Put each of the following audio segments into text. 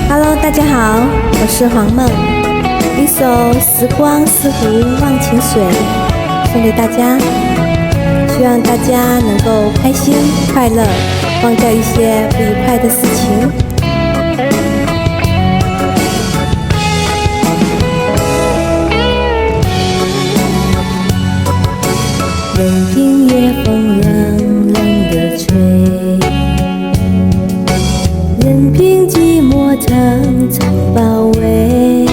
Hello， 大家好，我是黄梦，一首《时光似湖忘情水》送给大家，希望大家能够开心快乐，忘掉一些不愉快的事情。任凭夜风冷冷地吹，任凭寂寞层层包围，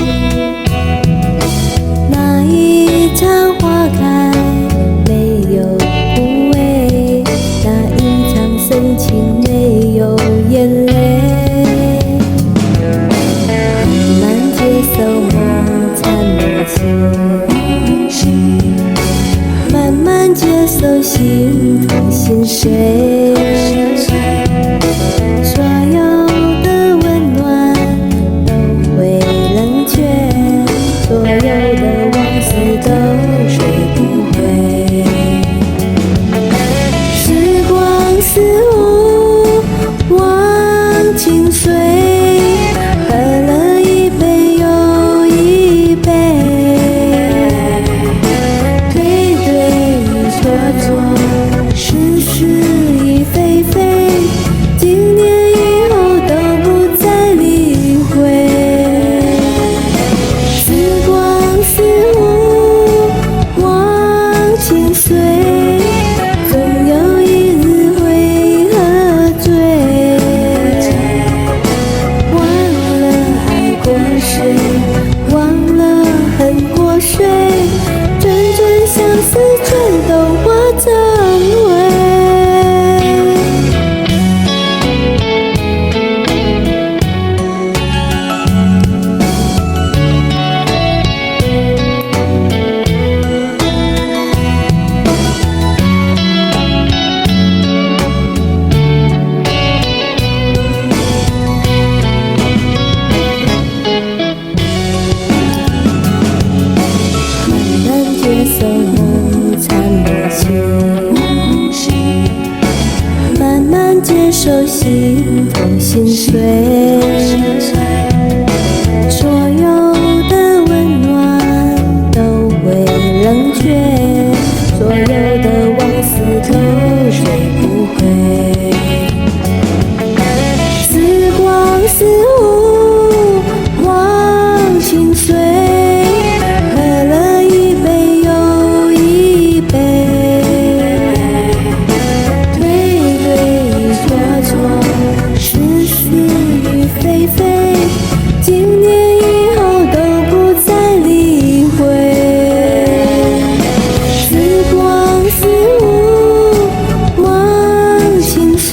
那一场花开没有枯萎，那一场深情没有眼泪，慢慢接受梦缠磨心，慢慢接受心痛心碎，所有的温暖都会冷却，所有的往事都追不回。时光似湖忘情水，喝了一杯又一杯，对对错错，是是与非非，经年以后都不再理会。时光似湖忘情水，总有一日会喝醉，忘了爱过谁，忘了恨过谁，真正相思全都化成灰。接受梦缠磨心，慢慢接受心痛心碎，所有的温暖都会冷却，所有的往事都追不回。时光似湖忘情水，非非，经年以后都不再理会。时光似湖忘情水，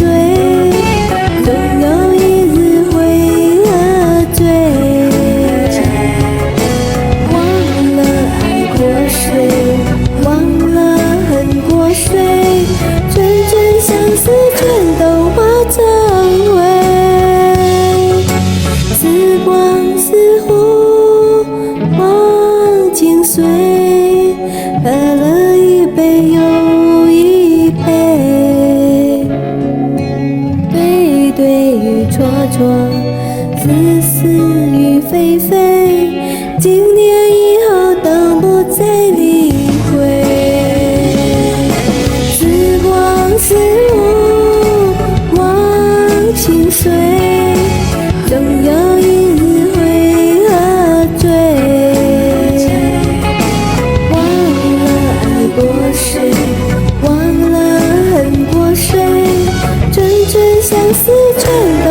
总有一日会喝醉，忘了爱过谁，忘了恨过谁，真正相思全都化成灰。时光似湖忘情水，喝了一杯又一杯，对对与错错，是是与非非，经年以后都不再理会。时光似湖忘情水，总有一日会喝醉，忘了爱过谁，忘了恨过谁，真正相思全都